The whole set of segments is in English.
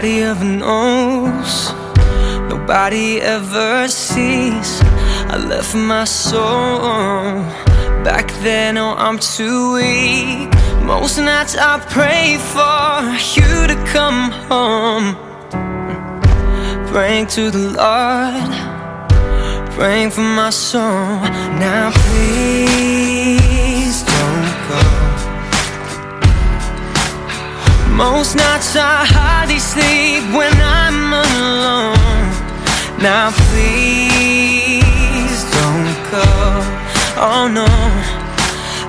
Nobody ever knows, nobody ever sees. I left my soul back then, oh I'm too weak. Most nights I pray for you to come home, praying to the Lord, praying for my soul. Now please don't go. Most nights I hardly sleep when I'm alone. Now please don't go. Oh no,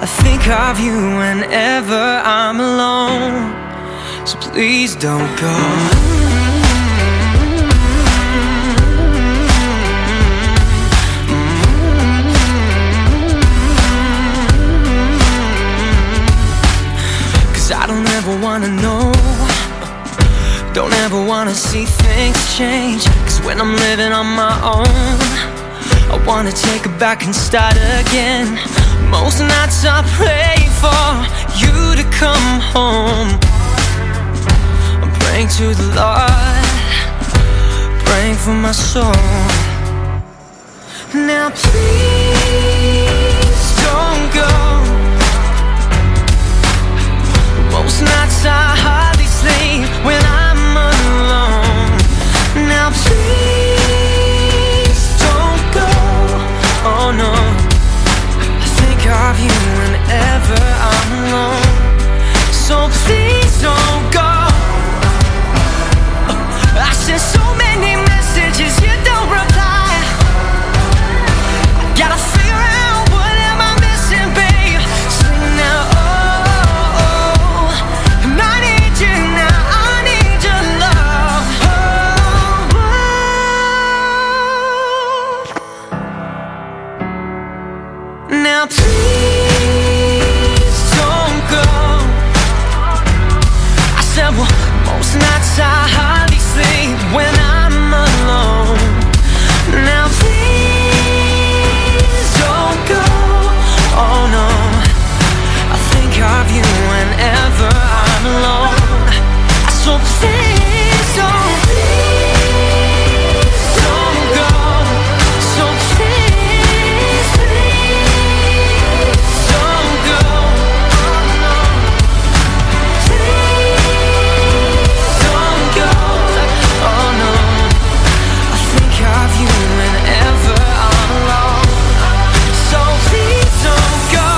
I think of you whenever I'm alone. So please don't go. 'Cause I don't ever wanna know, don't ever wanna see things change. 'Cause when I'm living on my own, I wanna take it back and start again. Most nights I pray for you to come home. I'm praying to the Lord, praying for my soul. Now please don't go. Most nights I hardly sleep when I'm alone. Now please don't go. Oh no, I think of you whenever I'm alone. So please don't go. I sent so many messages, you don't reply. I gotta figure out what am I missing, babe. Sing now, oh, oh. And I need you now, I need your love. Oh, oh. Now please don't go. I said, well, most nights I hardly sleep when I'm alone. Now please don't go. Oh no, I think of you whenever I'm alone. So please don't go. So please don't go. Please don't go. Oh no, I think of you whenever I'm alone. So please don't go.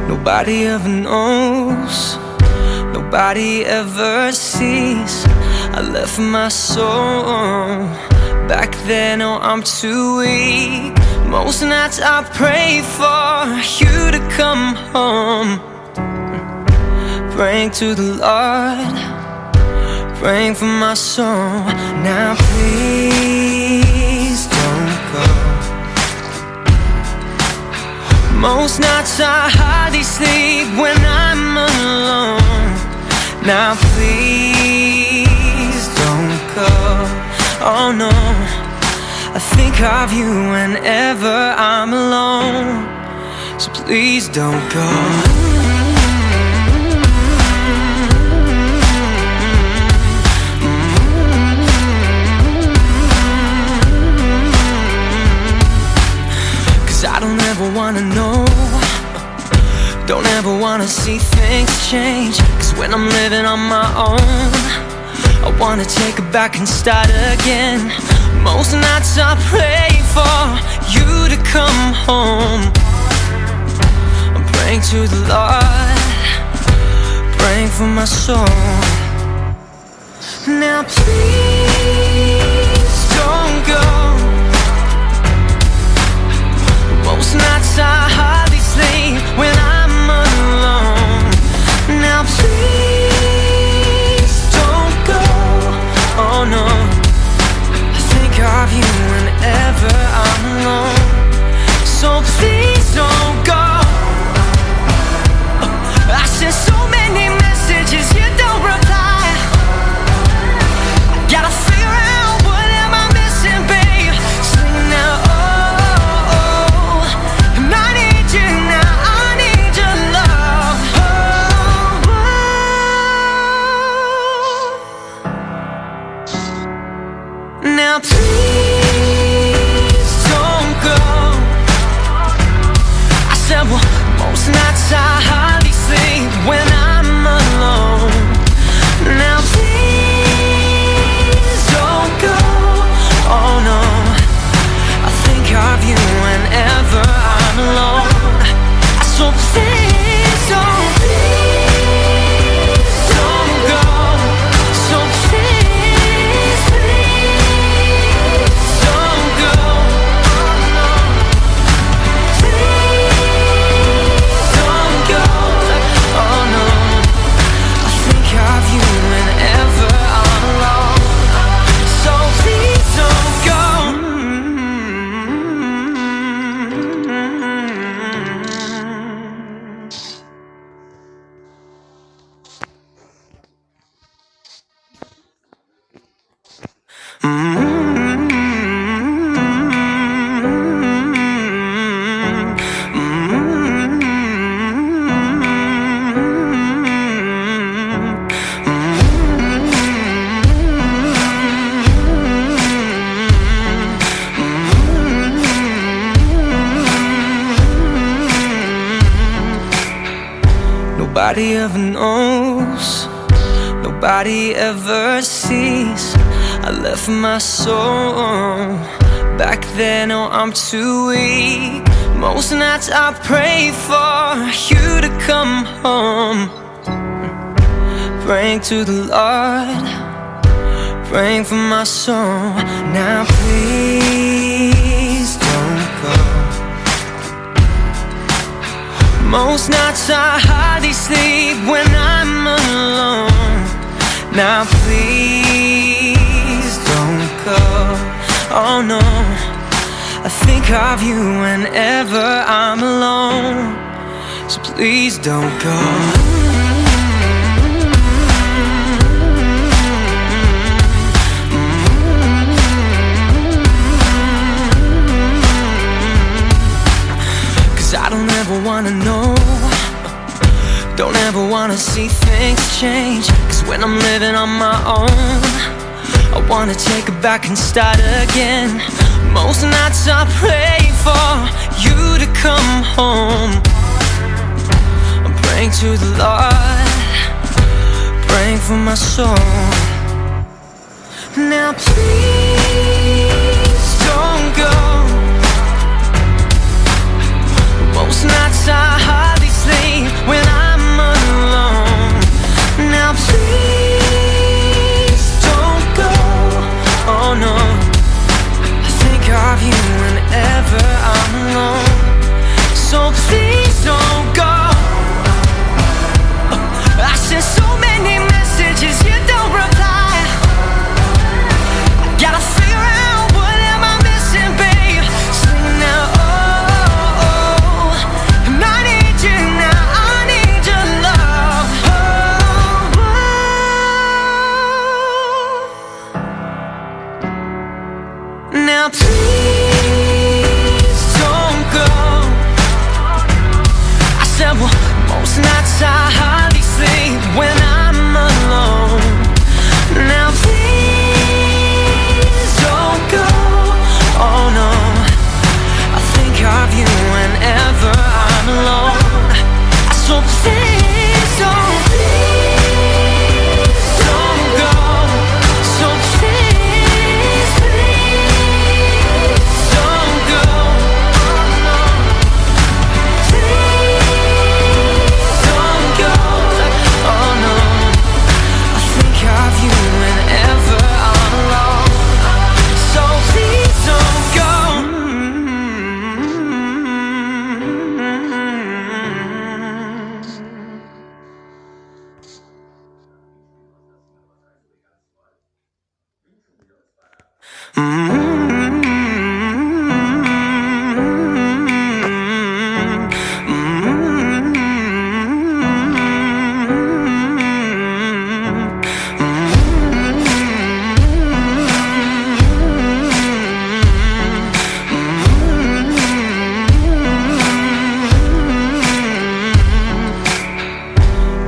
Nobody ever knows, nobody ever sees. I left my soul back then, oh I'm too weak. Most nights I pray for you to come home, praying to the Lord, praying for my soul. Now please don't go. Most nights I hardly sleep when I'm alone. Now please don't go. Oh no, I think of you whenever I'm alone. So please don't go. 'Cause I don't ever wanna know, don't ever wanna see things change. 'Cause when I'm living on my own, I wanna take it back and start again. Most nights I pray for you to come home. I'm praying to the Lord, praying for my soul. Now please don't go. Most nights I hardly sleep when I'm Now please don't go. I said, well, most nights I hardly sleep when I'm alone. Now please don't go. Oh no, I think of you whenever I'm alone. So please don't, please don't go. So please, please don't go. Please don't go. Oh no, I think of you whenever I'm alone. So please don't go. Nobody ever knows, nobody ever sees. I left my soul back then, oh I'm too weak. Most nights I pray for you to come home, praying to the Lord, praying for my soul. Now please don't go. Most nights I hardly sleep when I'm alone. Now please don't go. Oh no, I think of you whenever I'm alone. So please don't go. 'cause I don't ever wanna know, don't ever wanna see things change. 'Cause when I'm living on my own, I wanna take it back and start again. Most nights I pray for you to come home. I'm praying to the Lord, praying for my soul. Now please don't go. Most nights I hardly sleep when I'm alone. Now please don't go. Oh no, I think of you whenever I'm alone. So please don't go. I sent so many messages, you don't reply. I gotta figure out what am I missing, babe. Sing now, and I need you now, I need your love. Now please don't go. I said, well, most nights I hardly sleep when I'm alone. Now please don't go. Oh no, I think of you whenever I'm alone. So please don't, please don't go. So please, please don't go. Please don't go. Oh no, I think of you whenever I'm alone. So please don't go.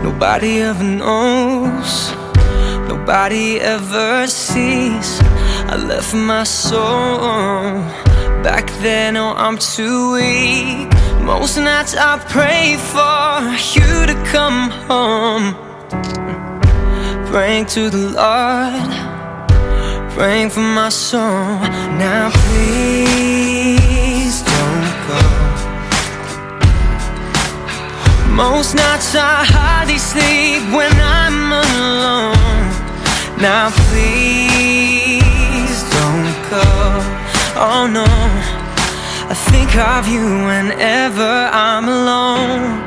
Nobody ever knows, nobody ever sees. I left my soul. Back then, oh, I'm too weak. Most nights I pray for you to come home. Praying to the Lord, praying for my soul. Now please don't go. Most nights I hardly sleep when I'm alone. Now please don't go. Oh no, I think of you whenever I'm alone.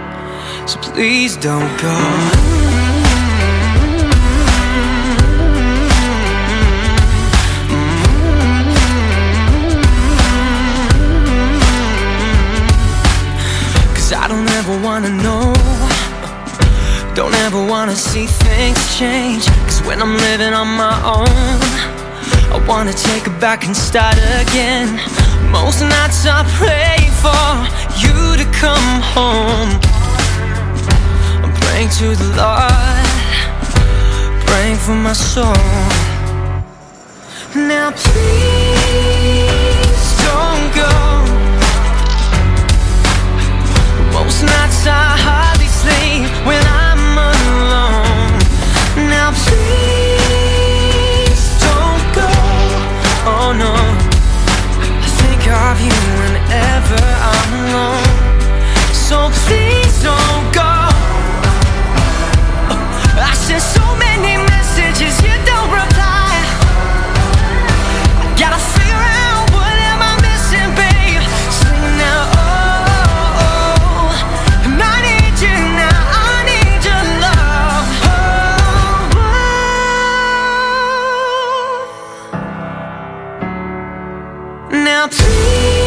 So please don't go. 'Cause I don't ever wanna know, don't ever wanna see things change. 'Cause when I'm living on my own, I wanna take it back and start again. Most nights I pray for you to come home. I'm praying to the Lord, praying for my soul. Now please don't go. Most nights I hardly sleep when I'm alone. Now please don't go. Oh no, I think of you whenever I'm alone. So please don't go. I sent so many messages, you don't reply. I gotta figure out what am I missing, babe. Sing now, oh, oh. And I need you now, I need your love. Oh, oh. Now please